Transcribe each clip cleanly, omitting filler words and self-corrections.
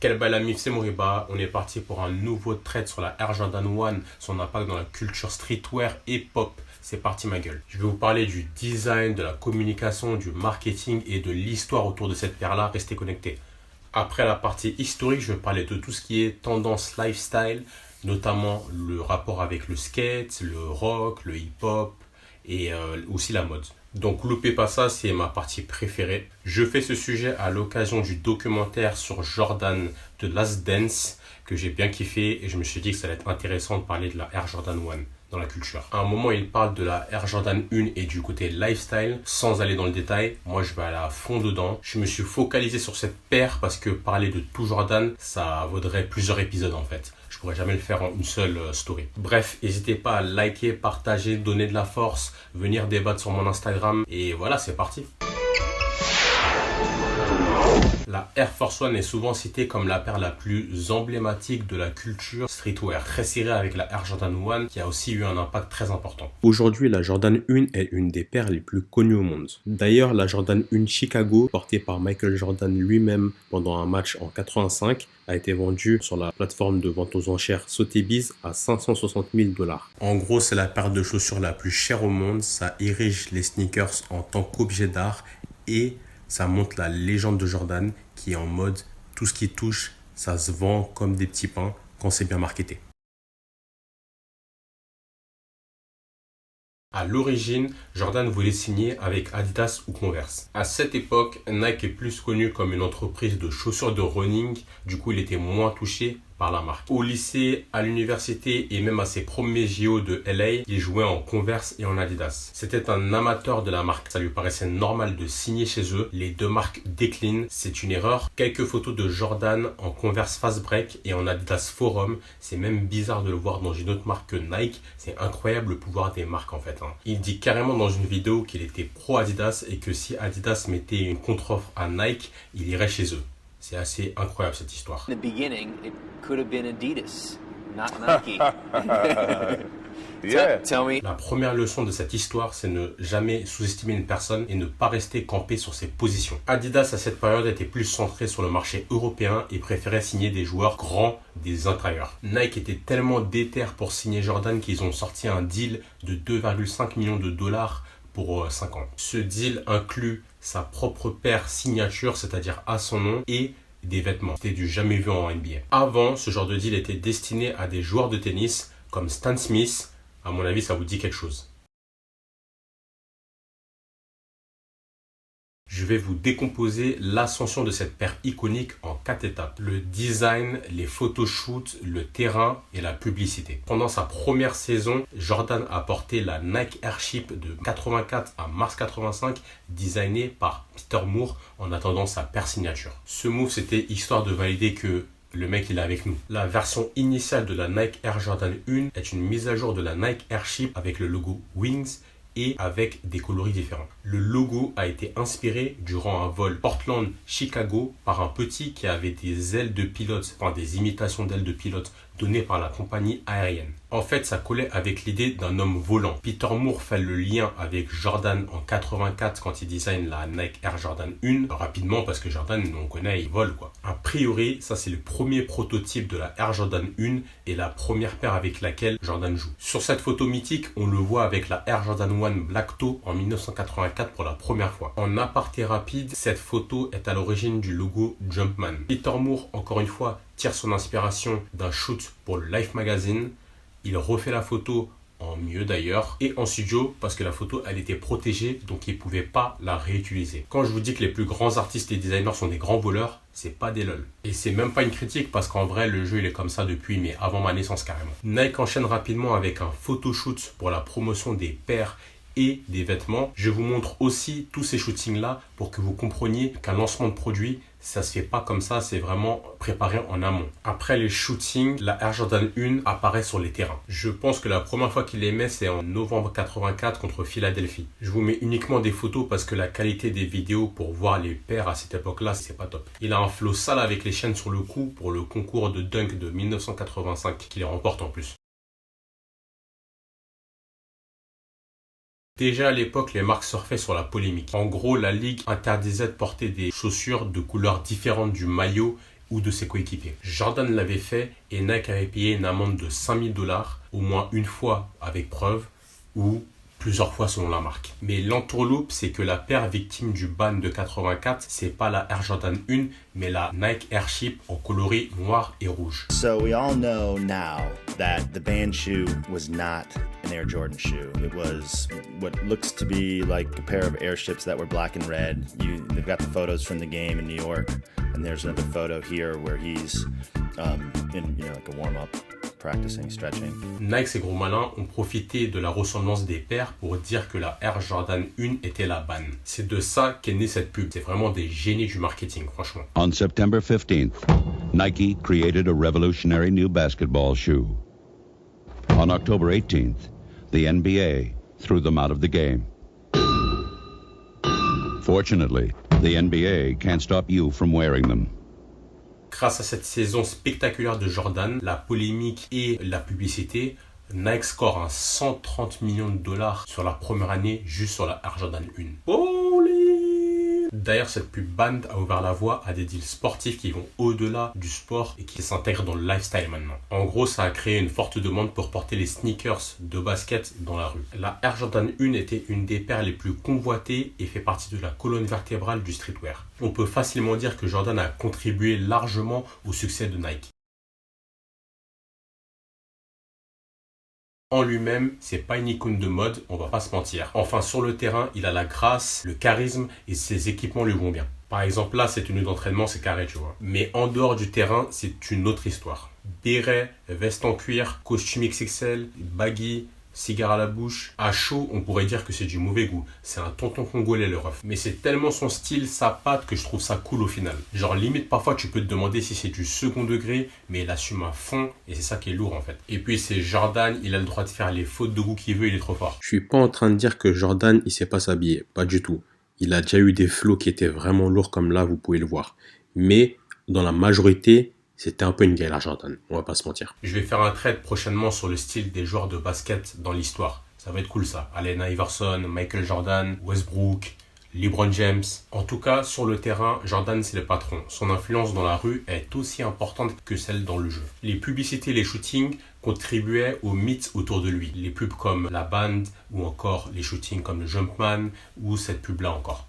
Quel bel ami, c'est Moriba. On est parti pour un nouveau trade sur la Air Jordan 1, son impact dans la culture streetwear et pop. C'est parti ma gueule. Je vais vous parler du design, de la communication, du marketing et de l'histoire autour de cette paire-là. Restez connectés. Après la partie historique, je vais parler de tout ce qui est tendance lifestyle, notamment le rapport avec le skate, le rock, le hip-hop et aussi la mode. Donc loupez pas ça, c'est ma partie préférée. Je fais ce sujet à l'occasion du documentaire sur Jordan de Last Dance que j'ai bien kiffé et je me suis dit que ça allait être intéressant de parler de la Air Jordan 1 dans la culture. À un moment, il parle de la Air Jordan 1 et du côté lifestyle, sans aller dans le détail. Moi, je vais aller à fond dedans. Je me suis focalisé sur cette paire parce que parler de tout Jordan, ça vaudrait plusieurs épisodes en fait. Je pourrais jamais le faire en une seule story. Bref, n'hésitez pas à liker, partager, donner de la force, venir débattre sur mon Instagram. Et voilà, c'est parti. La Air Force One est souvent citée comme la paire la plus emblématique de la culture streetwear, très serrée avec la Air Jordan 1 qui a aussi eu un impact très important. Aujourd'hui, la Jordan 1 est une des paires les plus connues au monde. D'ailleurs, la Jordan 1 Chicago, portée par Michael Jordan lui-même pendant un match en 85, a été vendue sur la plateforme de vente aux enchères Sotheby's à 560 000 $. En gros, c'est la paire de chaussures la plus chère au monde. Ça érige les sneakers en tant qu'objet d'art et ça montre la légende de Jordan qui est en mode tout ce qui touche, ça se vend comme des petits pains quand c'est bien marketé. À l'origine, Jordan voulait signer avec Adidas ou Converse. À cette époque, Nike est plus connu comme une entreprise de chaussures de running, du coup il était moins touché par la marque. Au lycée, à l'université et même à ses premiers JO de LA, il jouait en Converse et en Adidas. C'était un amateur de la marque, ça lui paraissait normal de signer chez eux. Les deux marques déclinent, c'est une erreur. Quelques photos de Jordan en Converse Fast Break et en Adidas Forum, c'est même bizarre de le voir dans une autre marque que Nike. C'est incroyable le pouvoir des marques en fait. Il dit carrément dans une vidéo qu'il était pro Adidas et que si Adidas mettait une contre-offre à Nike, il irait chez eux. C'est assez incroyable cette histoire. In the beginning, it could have been Adidas, not Nike. Yeah. Tell me. La première leçon de cette histoire, c'est ne jamais sous-estimer une personne et ne pas rester campé sur ses positions. Adidas à cette période était plus centré sur le marché européen et préférait signer des joueurs grands des intérieurs. Nike était tellement déter pour signer Jordan qu'ils ont sorti un deal de 2,5 millions de dollars pour 5 ans. Ce deal inclut sa propre paire signature, c'est-à-dire à son nom, et des vêtements. C'était du jamais vu en NBA. Avant, ce genre de deal était destiné à des joueurs de tennis comme Stan Smith. À mon avis, ça vous dit quelque chose. Je vais vous décomposer l'ascension de cette paire iconique en 4 étapes. Le design, les photoshoots, le terrain et la publicité. Pendant sa première saison, Jordan a porté la Nike Airship de 84 à mars 85, designée par Peter Moore en attendant sa paire signature. Ce move, c'était histoire de valider que le mec il est avec nous. La version initiale de la Nike Air Jordan 1 est une mise à jour de la Nike Airship avec le logo Wings et avec des coloris différents. Le logo a été inspiré durant un vol Portland-Chicago par un petit qui avait des ailes de pilote, enfin des imitations d'ailes de pilote données par la compagnie aérienne. En fait, ça collait avec l'idée d'un homme volant. Peter Moore fait le lien avec Jordan en 84 quand il design la Nike Air Jordan 1 rapidement parce que Jordan, on connaît, il vole quoi. A priori, ça c'est le premier prototype de la Air Jordan 1 et la première paire avec laquelle Jordan joue. Sur cette photo mythique, on le voit avec la Air Jordan 1 Black Toe en 1984 pour la première fois. En aparté rapide, cette photo est à l'origine du logo Jumpman. Peter Moore, encore une fois, tire son inspiration d'un shoot pour le Life Magazine. Il refait la photo en mieux d'ailleurs et en studio parce que la photo elle était protégée donc il ne pouvait pas la réutiliser. Quand je vous dis que les plus grands artistes et designers sont des grands voleurs, c'est pas des lol. Et c'est même pas une critique parce qu'en vrai le jeu il est comme ça depuis mais avant ma naissance carrément. Nike enchaîne rapidement avec un photoshoot pour la promotion des paires et des vêtements. Je vous montre aussi tous ces shootings là pour que vous compreniez qu'un lancement de produit ça se fait pas comme ça, c'est vraiment préparé en amont. Après les shootings, la Air Jordan 1 apparaît sur les terrains. Je pense que la première fois qu'il les met, c'est en novembre 84 contre Philadelphie. Je vous mets uniquement des photos parce que la qualité des vidéos pour voir les paires à cette époque-là, c'est pas top. Il a un flow sale avec les chaînes sur le cou pour le concours de dunk de 1985 qu'il remporte en plus. Déjà à l'époque, les marques surfaient sur la polémique. En gros, la ligue interdisait de porter des chaussures de couleurs différentes du maillot ou de ses coéquipiers. Jordan l'avait fait et Nike avait payé une amende de $5 000, au moins une fois avec preuve, ou plusieurs fois selon la marque. Mais l'entourloupe, c'est que la paire victime du ban de 84, c'est pas la Air Jordan 1, mais la Nike Airship en coloris noir et rouge. So we all know now that the banned shoe was not an Air Jordan shoe. It was what looks to be like a pair of airships that were black and red. They've got the photos from the game in New York, and there's another photo here where he's in like a warm-up. Practicing, stretching. Nike, ces gros malins, ont profité de la ressemblance des paires pour dire que la Air Jordan 1 était la ban. C'est de ça qu'est née cette pub. C'est vraiment des génies du marketing, franchement. On September 15th, Nike created a revolutionary new basketball shoe. On October 18th, the NBA threw them out of the game. Fortunately, the NBA can't stop you from wearing them. Grâce à cette saison spectaculaire de Jordan, la polémique et la publicité, Nike score un $130 millions sur la première année juste sur la Air Jordan 1. Holy! D'ailleurs, cette pub band a ouvert la voie à des deals sportifs qui vont au-delà du sport et qui s'intègrent dans le lifestyle maintenant. En gros, ça a créé une forte demande pour porter les sneakers de basket dans la rue. La Air Jordan 1 était une des paires les plus convoitées et fait partie de la colonne vertébrale du streetwear. On peut facilement dire que Jordan a contribué largement au succès de Nike. En lui-même, c'est pas une icône de mode, on va pas se mentir. Enfin, sur le terrain, il a la grâce, le charisme et ses équipements lui vont bien. Par exemple, là, ses tenues d'entraînement, c'est carré, tu vois. Mais en dehors du terrain, c'est une autre histoire. Béret, veste en cuir, costume XXL, baggy, cigare à la bouche. À chaud, on pourrait dire que c'est du mauvais goût. C'est un tonton congolais, le ref. Mais c'est tellement son style, sa patte, que je trouve ça cool au final. Genre, limite, parfois, tu peux te demander si c'est du second degré, mais il assume à fond, et c'est ça qui est lourd, en fait. Et puis, c'est Jordan, il a le droit de faire les fautes de goût qu'il veut, il est trop fort. Je suis pas en train de dire que Jordan, il sait pas s'habiller. Pas du tout. Il a déjà eu des flows qui étaient vraiment lourds, comme là, vous pouvez le voir. Mais, dans la majorité, c'était un peu une galère Jordan, on va pas se mentir. Je vais faire un trade prochainement sur le style des joueurs de basket dans l'histoire. Ça va être cool ça. Allen Iverson, Michael Jordan, Westbrook, LeBron James. En tout cas, sur le terrain, Jordan c'est le patron. Son influence dans la rue est aussi importante que celle dans le jeu. Les publicités et les shootings contribuaient au mythe autour de lui. Les pubs comme la band ou encore les shootings comme le Jumpman ou cette pub là encore.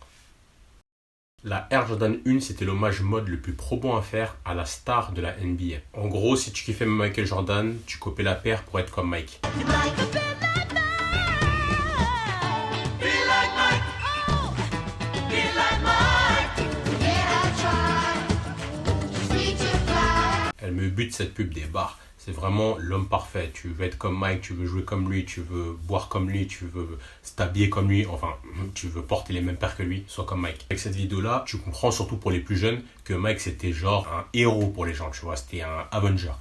La Air Jordan 1, c'était l'hommage mode le plus probant à faire à la star de la NBA. En gros, si tu kiffais Michael Jordan, tu copiais la paire pour être comme Mike. Elle me bute cette pub des bars. C'est vraiment l'homme parfait. Tu veux être comme Mike, tu veux jouer comme lui, tu veux boire comme lui, tu veux t'habiller comme lui, enfin, tu veux porter les mêmes paires que lui, sois comme Mike. Avec cette vidéo-là, tu comprends surtout pour les plus jeunes que Mike, c'était genre un héros pour les gens, tu vois, c'était un Avenger.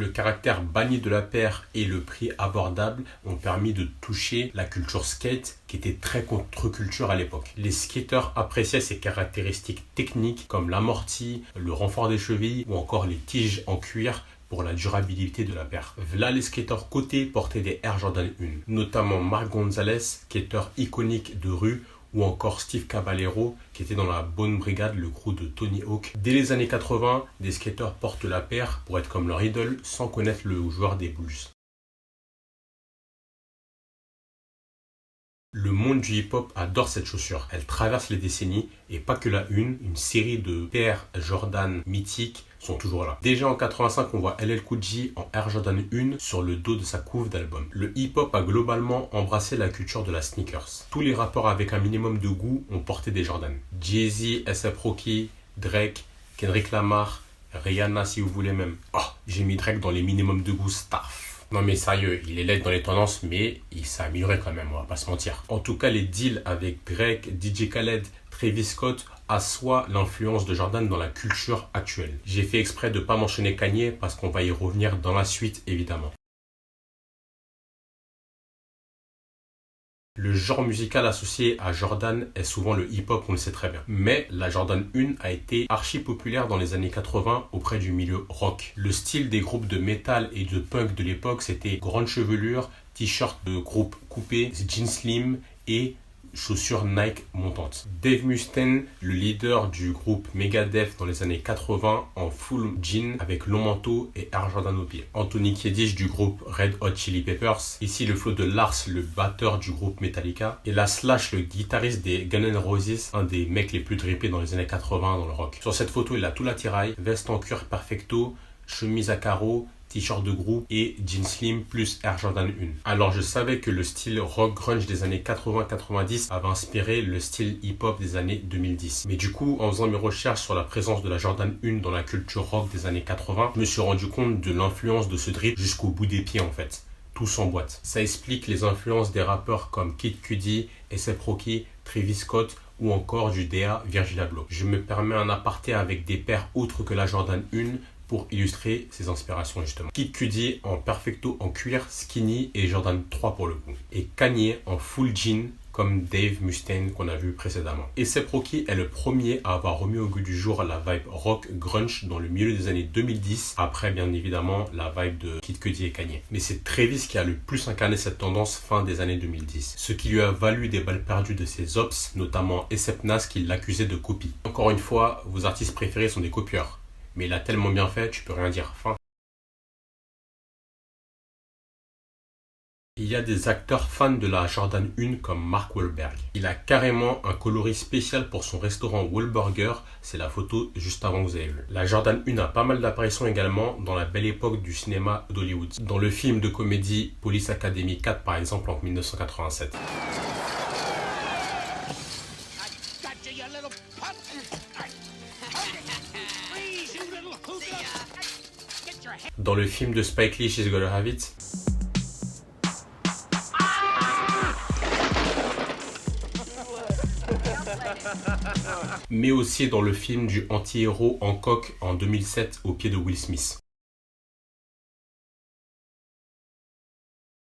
Le caractère banni de la paire et le prix abordable ont permis de toucher la culture skate qui était très contre-culture à l'époque. Les skateurs appréciaient ces caractéristiques techniques comme l'amorti, le renfort des chevilles ou encore les tiges en cuir pour la durabilité de la paire. Là, les skateurs cotés portaient des Air Jordan 1, notamment Mark Gonzalez, skateur iconique de rue, ou encore Steve Caballero qui était dans la bonne brigade, le crew de Tony Hawk. Dès les années 80, des skateurs portent la paire pour être comme leur idole sans connaître le joueur des Bulls. Le monde du hip-hop adore cette chaussure. Elle traverse les décennies et pas que la une série de paires Jordan mythiques sont toujours là. Déjà en 85, on voit LL Cool J en Air Jordan 1 sur le dos de sa couve d'album. Le hip-hop a globalement embrassé la culture de la sneakers. Tous les rappeurs avec un minimum de goût ont porté des Jordan. Jay-Z, A$AP Rocky, Drake, Kendrick Lamar, Rihanna si vous voulez même. Oh, j'ai mis Drake dans les minimums de goût staff. Non mais sérieux, il est laid dans les tendances, mais il s'est amélioré quand même, on va pas se mentir. En tout cas, les deals avec Drake, DJ Khaled, Travis Scott assoient l'influence de Jordan dans la culture actuelle. J'ai fait exprès de pas mentionner Kanye parce qu'on va y revenir dans la suite évidemment. Le genre musical associé à Jordan est souvent le hip-hop, on le sait très bien. Mais la Jordan 1 a été archi populaire dans les années 80 auprès du milieu rock. Le style des groupes de metal et de punk de l'époque, c'était grande chevelure, t-shirt de groupe coupé, jeans slim et chaussures Nike montantes. Dave Mustaine, le leader du groupe Megadeth dans les années 80 en full jean avec long manteau et Air Jordan au pied. Anthony Kiedis du groupe Red Hot Chili Peppers. Ici le flow de Lars, le batteur du groupe Metallica. Et la Slash, le guitariste des Guns N' Roses, un des mecs les plus drippés dans les années 80 dans le rock. Sur cette photo, il a tout l'attirail, veste en cuir perfecto, chemise à carreaux, t-shirt de groupe et jeans slim plus Air Jordan 1. Alors je savais que le style rock grunge des années 80-90 avait inspiré le style hip-hop des années 2010. Mais du coup, en faisant mes recherches sur la présence de la Jordan 1 dans la culture rock des années 80, je me suis rendu compte de l'influence de ce drip jusqu'au bout des pieds en fait. Tout s'emboîte. Ça explique les influences des rappeurs comme Kid Cudi, A$AP Rocky, Travis Scott ou encore du DA Virgil Abloh. Je me permets un aparté avec des paires autres que la Jordan 1 pour illustrer ses inspirations justement. Kid Cudi en perfecto en cuir skinny et Jordan 3 pour le coup. Et Kanye en full jean comme Dave Mustaine qu'on a vu précédemment. Et A$AP Rocky est le premier à avoir remis au goût du jour la vibe rock grunge dans le milieu des années 2010, après bien évidemment la vibe de Kid Cudi et Kanye. Mais c'est Travis qui a le plus incarné cette tendance fin des années 2010, ce qui lui a valu des balles perdues de ses ops, notamment A$AP Nas qui l'accusait de copie. Encore une fois, vos artistes préférés sont des copieurs, mais il a tellement bien fait, tu peux rien dire. Fin. Il y a des acteurs fans de la Jordan 1 comme Mark Wahlberg. Il a carrément un coloris spécial pour son restaurant Wahlburger, c'est la photo juste avant que vous avez vu. La Jordan 1 a pas mal d'apparitions également dans la belle époque du cinéma d'Hollywood. Dans le film de comédie Police Academy 4 par exemple en 1987. Dans le film de Spike Lee She's Gotta Have It. Mais aussi dans le film du anti-héros Hancock en 2007 au pied de Will Smith.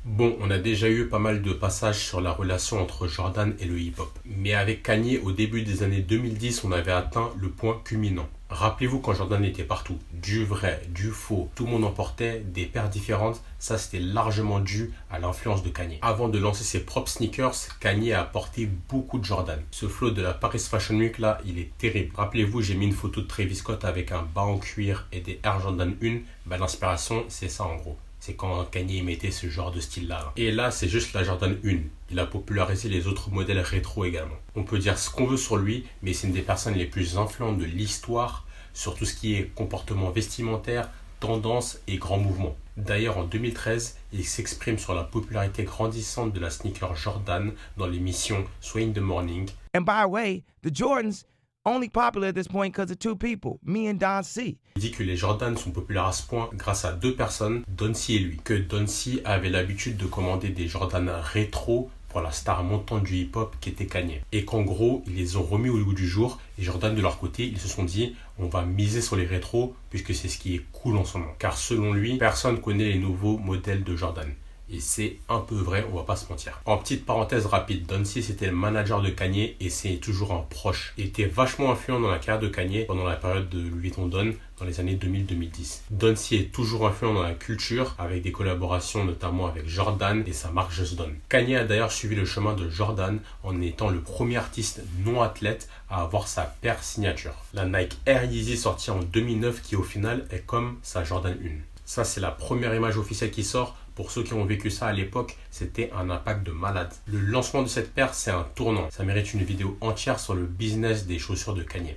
Bon, on a déjà eu pas mal de passages sur la relation entre Jordan et le hip-hop. Mais avec Kanye, au début des années 2010, on avait atteint le point culminant. Rappelez-vous quand Jordan était partout, du vrai, du faux, tout le monde en portait, des paires différentes, ça c'était largement dû à l'influence de Kanye. Avant de lancer ses propres sneakers, Kanye a apporté beaucoup de Jordan. Ce flow de la Paris Fashion Week là, il est terrible. Rappelez-vous, j'ai mis une photo de Travis Scott avec un bas en cuir et des Air Jordan 1, l'inspiration c'est ça en gros. C'est quand Kanye mettait ce genre de style-là. Et là, c'est juste la Jordan 1. Il a popularisé les autres modèles rétro également. On peut dire ce qu'on veut sur lui, mais c'est une des personnes les plus influentes de l'histoire sur tout ce qui est comportement vestimentaire, tendance et grands mouvements. D'ailleurs, en 2013, il s'exprime sur la popularité grandissante de la sneaker Jordan dans l'émission Sway in the Morning. And by the way, the Jordans only popular at this point because of two people, me and Don C. Il dit que les Jordan sont populaires à ce point grâce à deux personnes, Don C et lui. Que Don C avait l'habitude de commander des Jordan rétro pour la star montante du hip-hop qui était Kanye. Et qu'en gros, ils les ont remis au goût du jour. Et Jordan, de leur côté, ils se sont dit, on va miser sur les rétros puisque c'est ce qui est cool en ce moment. Car selon lui, personne connaît les nouveaux modèles de Jordan. Et c'est un peu vrai, on va pas se mentir. En petite parenthèse rapide, Don C c'était le manager de Kanye et c'est toujours un proche. Il était vachement influent dans la carrière de Kanye pendant la période de Louis Vuitton Don dans les années 2000-2010. Don C est toujours influent dans la culture avec des collaborations notamment avec Jordan et sa marque Just Don. Kanye a d'ailleurs suivi le chemin de Jordan en étant le premier artiste non athlète à avoir sa paire signature. La Nike Air Yeezy sortie en 2009 qui au final est comme sa Jordan 1. Ça c'est la première image officielle qui sort. Pour ceux qui ont vécu ça à l'époque, c'était un impact de malade. Le lancement de cette paire, c'est un tournant. Ça mérite une vidéo entière sur le business des chaussures de Kanye.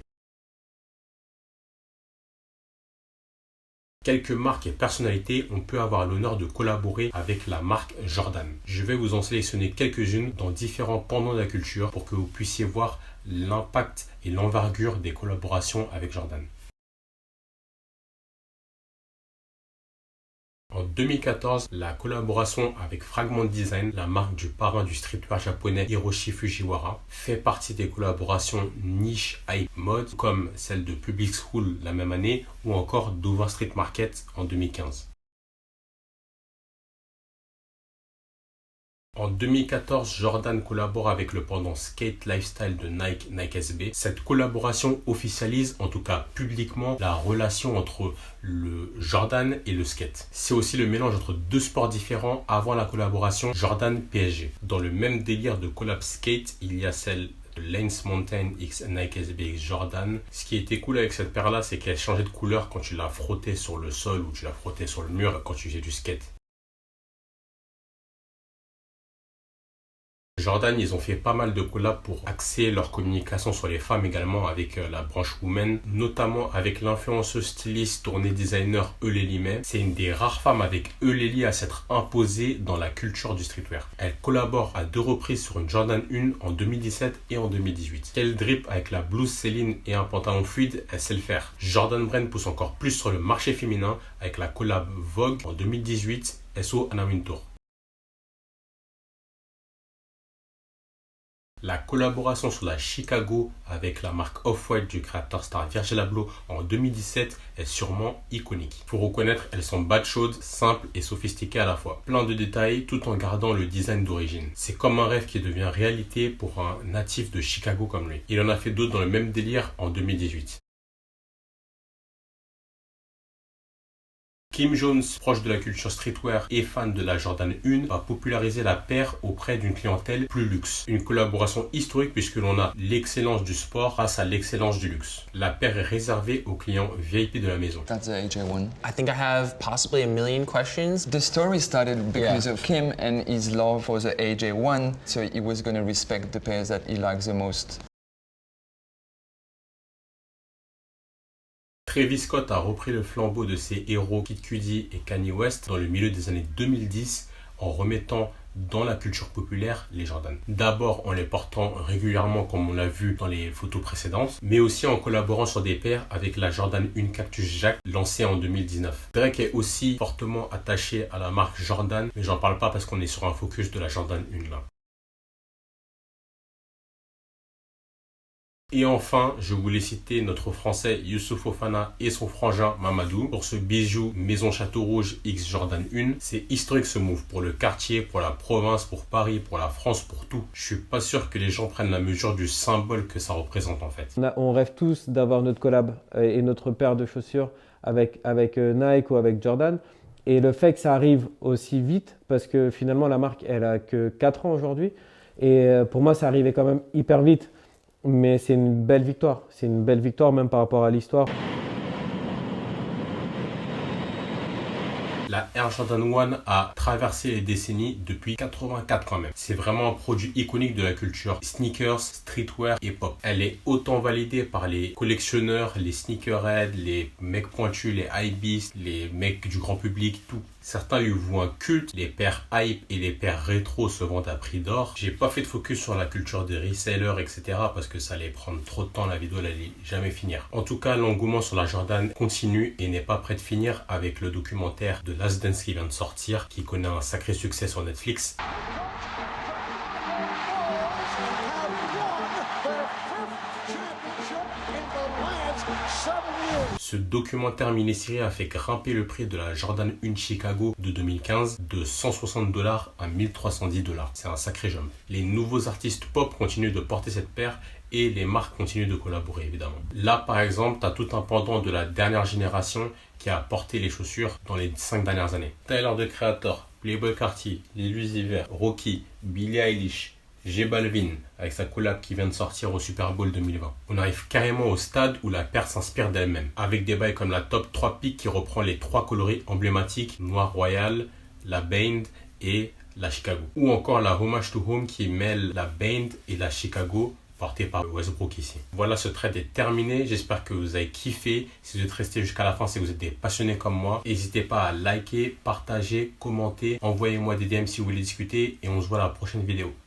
Quelques marques et personnalités, on peut avoir l'honneur de collaborer avec la marque Jordan. Je vais vous en sélectionner quelques-unes dans différents pendants de la culture pour que vous puissiez voir l'impact et l'envergure des collaborations avec Jordan. En 2014, la collaboration avec Fragment Design, la marque du parrain du streetwear japonais Hiroshi Fujiwara, fait partie des collaborations niche hype mode comme celle de Public School la même année ou encore Dover Street Market en 2015. En 2014, Jordan collabore avec le pendant Skate Lifestyle de Nike, Nike SB. Cette collaboration officialise, en tout cas publiquement, la relation entre le Jordan et le skate. C'est aussi le mélange entre deux sports différents avant la collaboration Jordan-PSG. Dans le même délire de collab skate, il y a celle de Lance Mountain X Nike SB X Jordan. Ce qui était cool avec cette paire-là, c'est qu'elle changeait de couleur quand tu la frottais sur le sol ou tu la frottais sur le mur quand tu faisais du skate. Jordan, ils ont fait pas mal de collabs pour axer leur communication sur les femmes également avec la branche women, notamment avec l'influenceuse styliste tournée designer Euleli May. C'est une des rares femmes avec Euleli à s'être imposée dans la culture du streetwear. Elle collabore à 2 reprises sur une Jordan 1 en 2017 et en 2018. Quel drip avec la blouse Céline et un pantalon fluide, elle sait le faire. Jordan Brand pousse encore plus sur le marché féminin avec la collab Vogue en 2018, SO Anna Wintour. La collaboration sur la Chicago avec la marque Off-White du créateur star Virgil Abloh en 2017 est sûrement iconique. Faut reconnaître, elles sont bad chaudes, simples et sophistiquées à la fois. Plein de détails tout en gardant le design d'origine. C'est comme un rêve qui devient réalité pour un natif de Chicago comme lui. Il en a fait d'autres dans le même délire en 2018. Kim Jones, proche de la culture streetwear et fan de la Jordan 1, a popularisé la paire auprès d'une clientèle plus luxe. Une collaboration historique puisque l'on a l'excellence du sport face à l'excellence du luxe. La paire est réservée aux clients VIP de la maison. That's the AJ1. I think I have possibly a million questions. The story started because of Kim and his love for the AJ1, so he was going to respect the pairs that he likes the most. Travis Scott a repris le flambeau de ses héros Kid Cudi et Kanye West dans le milieu des années 2010 en remettant dans la culture populaire les Jordan. D'abord en les portant régulièrement comme on l'a vu dans les photos précédentes, mais aussi en collaborant sur des paires avec la Jordan 1 Cactus Jack lancée en 2019. Drake est aussi fortement attaché à la marque Jordan, mais j'en parle pas parce qu'on est sur un focus de la Jordan 1 là. Et enfin, je voulais citer notre français Youssouf Fofana et son frangin Mamadou pour ce bijou Maison Château Rouge X Jordan 1. C'est historique ce move pour le quartier, pour la province, pour Paris, pour la France, pour tout. Je suis pas sûr que les gens prennent la mesure du symbole que ça représente en fait. On rêve tous d'avoir notre collab et notre paire de chaussures avec Nike ou avec Jordan. Et le fait que ça arrive aussi vite, parce que finalement la marque elle a que 4 ans aujourd'hui. Et pour moi ça arrivait quand même hyper vite. Mais c'est une belle victoire. C'est une belle victoire même par rapport à l'histoire. La Air Jordan 1 a traversé les décennies depuis 84 quand même. C'est vraiment un produit iconique de la culture sneakers, streetwear et pop. Elle est autant validée par les collectionneurs, les sneakerheads, les mecs pointus, les hypebeasts, les mecs du grand public, tout. Certains lui vouent un culte, les paires hype et les paires rétro se vendent à prix d'or. J'ai pas fait de focus sur la culture des resellers, etc. parce que ça allait prendre trop de temps, la vidéo n'allait jamais finir. En tout cas, l'engouement sur la Jordan continue et n'est pas prêt de finir avec le documentaire de Last Dance qui vient de sortir, qui connaît un sacré succès sur Netflix. Ce documentaire mini-série a fait grimper le prix de la Jordan 1 Chicago de 2015 de $160 à $1310. C'est un sacré jump. Les nouveaux artistes pop continuent de porter cette paire et les marques continuent de collaborer évidemment. Là par exemple, tu as tout un pendant de la dernière génération qui a porté les chaussures dans les 5 dernières années. Tyler the Creator, Playboi Carti, Lil Uzi Vert, Rocky, Billie Eilish, J Balvin avec sa collab qui vient de sortir au Super Bowl 2020. On arrive carrément au stade où la paire s'inspire d'elle-même, avec des bails comme la Top 3 Peak qui reprend les 3 coloris emblématiques, Noir Royal, la Band et la Chicago. Ou encore la Homage to Home qui mêle la Band et la Chicago portée par Westbrook ici. Voilà, ce trade est terminé. J'espère que vous avez kiffé. Si vous êtes resté jusqu'à la fin, c'est que vous êtes des passionnés comme moi. N'hésitez pas à liker, partager, commenter. Envoyez-moi des DM si vous voulez discuter et on se voit à la prochaine vidéo.